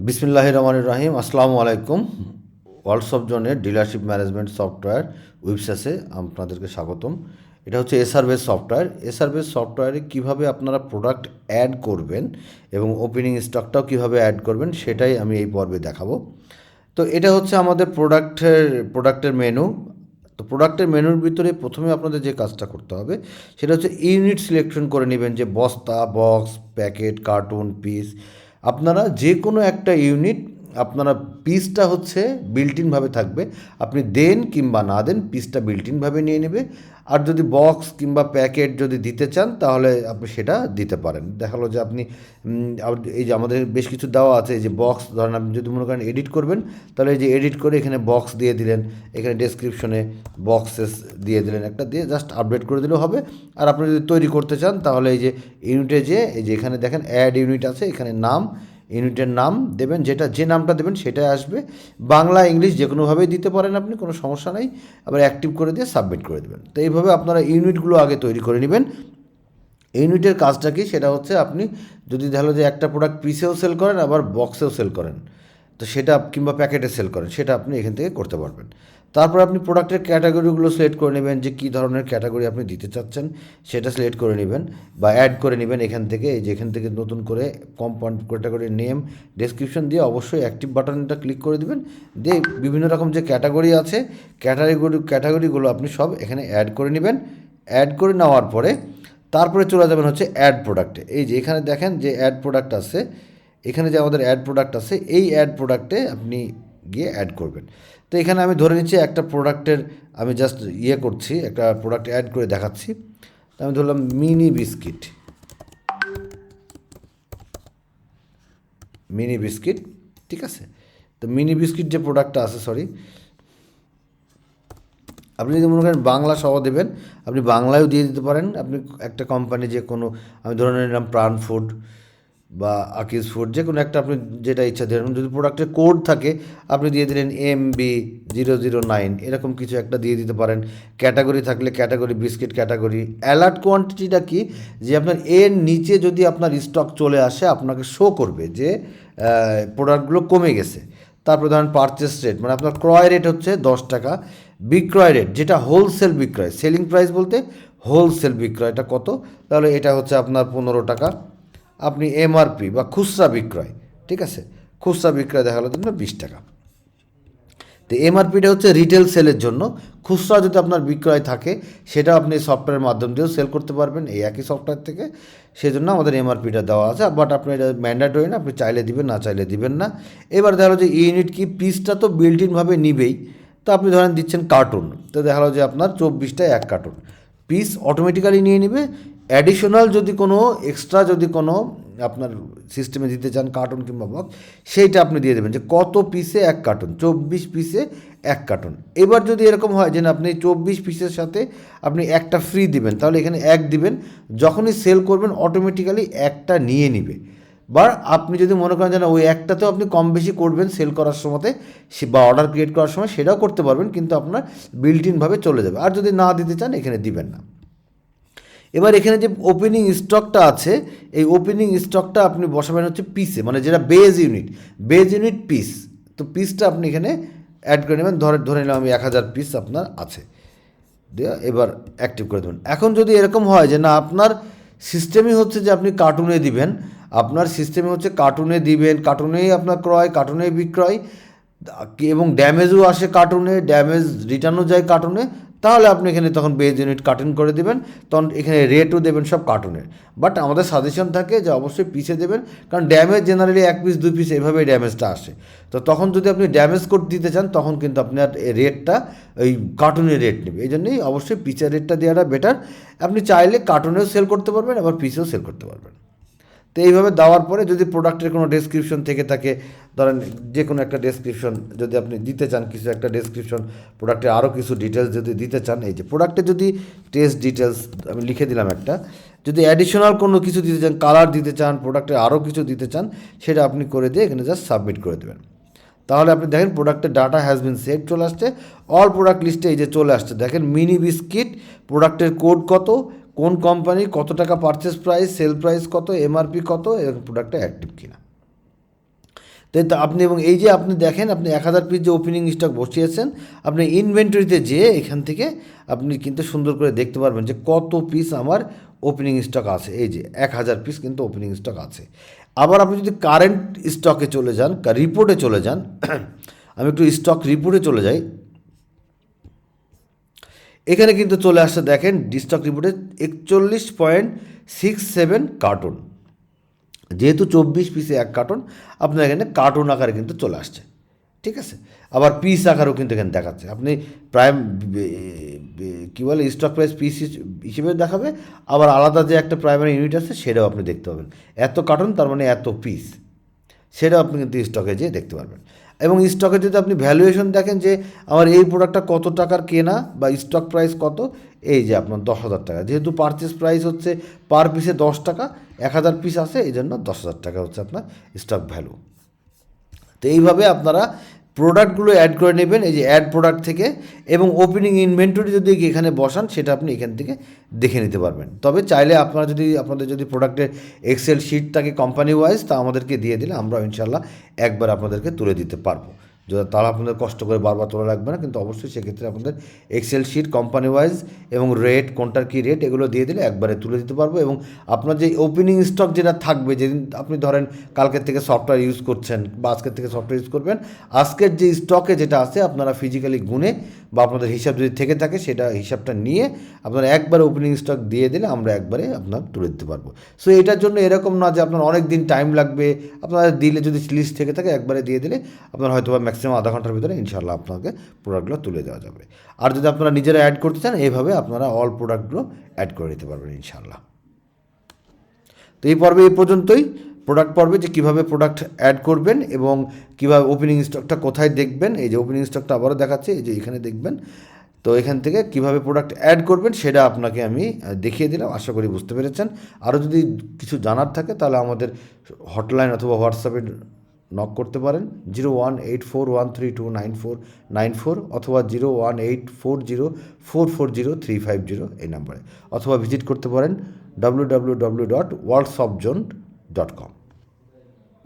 বিসমিল্লাহির রহমানির রহিম। আসসালামু আলাইকুম। ওয়ার্ল্ড অফ জোনের ডিলারশিপ ম্যানেজমেন্ট সফটওয়্যার ওয়েবসাইটে আপনাদেরকে স্বাগতম। এটা হচ্ছে এসআরবেস সফটওয়্যার। এসআরবেস সফটওয়্যারে কীভাবে আপনারা প্রোডাক্ট অ্যাড করবেন এবং ওপেনিং স্টকটাও কীভাবে অ্যাড করবেন সেটাই আমি এই পর্বে দেখাবো। তো এটা হচ্ছে আমাদের প্রোডাক্টের মেনু। তো প্রোডাক্টের মেনুর ভিতরে প্রথমে আপনাদের যে কাজটা করতে হবে সেটা হচ্ছে ইউনিট সিলেকশন করে নেবেন, যে বস্তা, বক্স, প্যাকেট, কার্টুন, পিস। আপনারা যে কোনো একটা ইউনিট, আপনারা পিসটা হচ্ছে বিল্ট ইনভাবে থাকবে, আপনি দেন কিংবা না দেন পিসটা বিল্ট ইনভাবে নিয়ে নেবে। আর যদি বক্স কিংবা প্যাকেট যদি দিতে চান তাহলে আপনি সেটা দিতে পারেন। দেখালো যে আপনি এই যে আমাদের বেশ কিছু দেওয়া আছে, এই যে বক্স, ধরেন আপনি যদি মনে করেন এডিট করবেন তাহলে এই যে এডিট করে এখানে বক্স দিয়ে দিলেন, এখানে ডেসক্রিপশনে বক্সেস দিয়ে দিলেন, একটা দিয়ে জাস্ট আপডেট করে দিলেও হবে। আর আপনি যদি তৈরি করতে চান তাহলে এই যে ইউনিটে এই যে এখানে দেখেন অ্যাড ইউনিট আছে, এখানে নাম, ইউনিটের নাম দেবেন, যে নামটা দেবেন সেটাই আসবে। বাংলা ইংলিশ যে কোনোভাবেই দিতে পারেন আপনি, কোনো সমস্যা নেই। আবার অ্যাক্টিভ করে দিয়ে সাবমিট করে দেবেন। তো এইভাবে আপনারা ইউনিটগুলো আগে তৈরি করে নেবেন। ইউনিটের কাজটা কি, সেটা হচ্ছে আপনি যদি ধরো যে একটা প্রোডাক্ট পিসেও সেল করেন আবার বক্সেও সেল করেন, তো সেটা কিংবা প্যাকেটে সেল করেন, সেটা আপনি এখান থেকে করতে পারবেন। তারপর আপনি প্রোডাক্টের ক্যাটাগরিগুলো সিলেক্ট করে নেবেন, যে কী ধরনের ক্যাটাগরি আপনি দিতে চাচ্ছেন সেটা সিলেক্ট করে নেবেন বা অ্যাড করে নেবেন এখান থেকে। এই যে এখান থেকে নতুন করে কম্পাউন্ড ক্যাটাগরি নেম, ডেসক্রিপশন দিয়ে অবশ্যই অ্যাক্টিভ বাটনটা ক্লিক করে দেবেন। দিয়ে বিভিন্ন রকম যে ক্যাটাগরি আছে, ক্যাটাগরিগুলো আপনি সব এখানে অ্যাড করে নেবেন। অ্যাড করে নেওয়ার পরে তারপরে চলে যাবেন হচ্ছে অ্যাড প্রোডাক্টে। এই যে এখানে দেখেন যে অ্যাড প্রোডাক্ট আছে, এখানে যে আমাদের অ্যাড প্রোডাক্ট আছে, এই অ্যাড প্রোডাক্টে আপনি গিয়ে অ্যাড করবেন। তো এখানে আমি ধরে নিচ্ছি একটা প্রোডাক্টের, আমি জাস্ট করছি, একটা প্রোডাক্ট অ্যাড করে দেখাচ্ছি। তো আমি ধরলাম মিনি বিস্কিট, ঠিক আছে। তো মিনি বিস্কিট যে প্রোডাক্টটা আছে, সরি, আপনি যদি মনে করেন বাংলা সহ দেবেন, আপনি বাংলায়ও দিয়ে দিতে পারেন। আপনি একটা কোম্পানি যে কোনো, আমি ধরে নিলাম প্রাণ ফুড বা আকিজ ফুড, যে কোনো একটা আপনি যেটা ইচ্ছা দেবেন। যদি প্রোডাক্টের কোড থাকে আপনি দিয়ে দিলেন MB009, এরকম কিছু একটা দিয়ে দিতে পারেন। ক্যাটাগরি থাকলে ক্যাটাগরি, বিস্কিট ক্যাটাগরি। অ্যালার্ট কোয়ান্টিটিটা কি, যে আপনার এর নিচে যদি আপনার স্টক চলে আসে আপনাকে শো করবে যে প্রোডাক্টগুলো কমে গেছে। তারপরে ধরেন পারচেস রেট, মানে আপনার ক্রয় রেট হচ্ছে 10 টাকা, বিক্রয় রেট যেটা হোলসেল বিক্রয়, সেলিং প্রাইস বলতে হোলসেল বিক্রয়টা কত, তাহলে এটা হচ্ছে আপনার 15 টাকা। আপনি MRP বা খুচরা বিক্রয়, ঠিক আছে, খুচরা বিক্রয় দেখালো জন্য 20 টাকা। তো MRPটা হচ্ছে রিটেল সেলের জন্য। খুচরা যদি আপনার বিক্রয় থাকে সেটাও আপনি সফটওয়্যারের মাধ্যম দিয়েও সেল করতে পারবেন এই একই সফটওয়্যার থেকে। সেই জন্য আমাদের MRPটা দেওয়া আছে, বাট আপনি এটা ম্যান্ডেটরি না, আপনি চাইলে দিবেন, না চাইলে দিবেন না। এবার দেখা গেলো যে ইউনিট কি, পিসটা তো বিল্ট ইনভাবে নিবেই। তো আপনি ধরেন দিচ্ছেন কার্টুন, তো দেখা গেলো যে আপনার 24টায় 1 কার্টুন পিস অটোমেটিক্যালি নিয়ে নেবে। অ্যাডিশনাল যদি কোনো এক্সট্রা যদি কোনো আপনার সিস্টেমে দিতে চান কার্টুন কিংবা বক্স, সেইটা আপনি দিয়ে দেবেন যে কত পিসে 1 কার্টুন, 24 পিসে 1 কার্টুন। এবার যদি এরকম হয় যে না, আপনি 24 পিসের সাথে আপনি একটা ফ্রি দিবেন, তাহলে এখানে 1 দিবেন। যখনই সেল করবেন অটোমেটিক্যালি একটা নিয়ে নিবে। বা আপনি যদি মনে করেন যে না, ওই একটাতেও আপনি কম বেশি করবেন সেল করার সময়তে বা অর্ডার ক্রিয়েট করার সময়, সেটাও করতে পারবেন, কিন্তু আপনার বিল্ট ইনভাবে চলে যাবে। আর যদি না দিতে চান এখানে দিবেন না। এবার এখানে যে ওপেনিং স্টকটা আছে, এই ওপেনিং স্টকটা আপনি বসাবেন হচ্ছে পিসে, মানে যেটা বেজ ইউনিট পিস। তো পিসটা আপনি এখানে অ্যাড করে নেবেন। ধরে নিলাম আমি 1000 পিস আপনার আছে, দিয়ে এবার অ্যাক্টিভ করে দেবেন। এখন যদি এরকম হয় যে না, আপনার সিস্টেমই হচ্ছে যে আপনি কার্টুনে দিবেন, আপনার সিস্টেমে হচ্ছে কার্টুনে দিবেন, কার্টুনেই আপনার ক্রয়, কার্টুনেই বিক্রয়, এবং ড্যামেজও আসে কার্টুনে, ড্যামেজ রিটার্নও যায় কার্টুনে, তাহলে আপনি এখানে তখন বেজ ইউনিট কার্টুন করে দেবেন। তখন এখানে রেটও দেবেন সব কার্টুনের। বাট আমাদের সাজেশন থাকে যে অবশ্যই পিসে দেবেন, কারণ ড্যামেজ জেনারেলি 1 পিস 2 পিস এইভাবেই ড্যামেজটা আসে। তো তখন যদি আপনি ড্যামেজ কোড দিতে চান তখন কিন্তু আপনার রেটটা ওই কার্টুনের রেট নেবে। এই জন্যই অবশ্যই পিসের রেটটা দেওয়াটা বেটার। আপনি চাইলে কার্টুনেও সেল করতে পারবেন, আবার পিসেও সেল করতে পারবেন। তো এইভাবে দেওয়ার পরে যদি প্রোডাক্টের কোনো ডেসক্রিপশন থেকে থাকে, ধরেন যে কোনো একটা ডেসক্রিপশন যদি আপনি দিতে চান, কিছু একটা ডেসক্রিপশন, প্রোডাক্টের আরও কিছু ডিটেলস যদি দিতে চান, এই যে প্রোডাক্টের যদি টেস্ট ডিটেলস আমি লিখে দিলাম একটা, যদি অ্যাডিশনাল কোনো কিছু দিতে চান, কালার দিতে চান, প্রোডাক্টের আরও কিছু দিতে চান, সেটা আপনি করে দিয়ে এখানে জাস্ট সাবমিট করে দেবেন। তাহলে আপনি দেখেন প্রোডাক্টের ডাটা হ্যাজ বিন সেভ চলে আসছে, অল প্রোডাক্ট লিস্টে এই যে চলে আসছে। দেখেন মিনি বিস্কিট, প্রোডাক্টের কোড কত, কোন কোম্পানি, কত টাকা পারচেস প্রাইস, সেল প্রাইস কত, MRP কত, এবং প্রোডাক্টটা অ্যাক্টিভ কিনা। তাই তো আপনি, এবং এই যে আপনি দেখেন আপনি 1000 পিস যে ওপেনিং স্টক বসিয়েছেন, আপনি ইনভেন্টরিতে যেয়ে এখান থেকে আপনি কিন্তু সুন্দর করে দেখতে পারবেন যে কত পিস আমার ওপেনিং স্টক আছে। এই যে 1000 পিস কিন্তু ওপেনিং স্টক আছে। আবার আপনি যদি কারেন্ট স্টকে চলে যান, রিপোর্টে চলে যান, আমি একটু স্টক রিপোর্টে চলে যাই, এখানে কিন্তু চলে আসছে দেখেন স্টক রিপোর্টে 41.67 কার্টুন, যেহেতু 24 পিসে 1 কার্টুন, আপনার এখানে কার্টুন আকারে কিন্তু চলে আসছে, ঠিক আছে। আবার পিস আকারেও কিন্তু এখানে দেখাচ্ছে, আপনি প্রাইম কী বলে স্টক প্রাইস পিস হিসেবে দেখাবে, আবার আলাদা যে একটা প্রাইমারি ইউনিট আছে সেটাও আপনি দেখতে পাবেন, এত কার্টুন তার মানে এত পিস, সেটাও আপনি কিন্তু স্টকে যেয়ে দেখতে পারবেন। এবং স্টকে যদি আপনি ভ্যালুয়েশন দেখেন যে আমার এই প্রোডাক্টটা কত টাকার কেনা বা স্টক প্রাইস কত, এই যে আপনার 10,000 টাকা, যেহেতু পারচেস প্রাইস হচ্ছে পার পিসে 10 টাকা, 1000 পিস আছে এই জন্য 10,000 টাকা হচ্ছে আপনার স্টক ভ্যালু। তো এইভাবে আপনারা প্রোডাক্টগুলো অ্যাড করে নেবেন এই যে অ্যাড প্রোডাক্ট থেকে, এবং ওপেনিং ইনভেন্টরি যদি এখানে বসান সেটা আপনি এখান থেকে দেখে নিতে পারবেন। তবে চাইলে আপনারা যদি আপনাদের যদি প্রোডাক্টের এক্সেল শিট থাকে কোম্পানি ওয়াইজ, তা আমাদেরকে দিয়ে দিলে আমরা ইনশাল্লাহ একবার আপনাদেরকে তুলে দিতে পারবো, তাহলে আপনাদের কষ্ট করে বারবার তোলা লাগবে না। কিন্তু অবশ্যই সেক্ষেত্রে আপনাদের এক্সেল শিট কোম্পানি ওয়াইজ এবং রেট, কোনটার কী রেট, এগুলো দিয়ে দিলে একবারে তুলে দিতে পারবো। এবং আপনার যে ওপেনিং স্টক যেটা থাকবে, যেদিন আপনি ধরেন কালকের থেকে সফটওয়্যার ইউজ করছেন বা আজকের থেকে সফটওয়্যার ইউজ করবেন, আজকের যে স্টকে যেটা আছে আপনারা ফিজিক্যালি গুনে বা আপনাদের হিসাব যদি থেকে থাকে সেটা হিসাবটা নিয়ে আপনারা একবারে ওপেনিং স্টক দিয়ে দিলে আমরা একবারে আপনার তুলে দিতে পারবো। সো এটার জন্য এরকম না যে আপনার অনেক দিন টাইম লাগবে, আপনারা দিলে যদি লিস্ট থেকে থাকে একবারে দিয়ে দিলে আপনার হয়তো বা ম্যাক্সিমাম আধা ঘন্টার ভিতরে ইনশাল্লাহ আপনাকে প্রোডাক্টগুলো তুলে দেওয়া যাবে। আর যদি আপনারা নিজেরা অ্যাড করতে চান, এইভাবে আপনারা অল প্রোডাক্টগুলো অ্যাড করে নিতে পারবেন ইনশাল্লাহ। তো এই পর্বে এই পর্যন্তই, প্রোডাক্ট পর্বে যে কীভাবে প্রোডাক্ট অ্যাড করবেন এবং কীভাবে ওপেনিং স্টকটা কোথায় দেখবেন, এই যে ওপেনিং স্টকটা আবারও দেখাচ্ছে, এই যে এখানে দেখবেন। তো এখান থেকে কীভাবে প্রোডাক্ট অ্যাড করবেন সেটা আপনাকে আমি দেখিয়ে দিলাম, আশা করি বুঝতে পেরেছেন। আরও যদি কিছু জানার থাকে তাহলে আমাদের হটলাইন অথবা হোয়াটসঅ্যাপে নক করতে পারেন 0184132949 অথবা 0184044035 এই নাম্বারে, অথবা ভিজিট করতে পারেন www.worldsoftzone.com।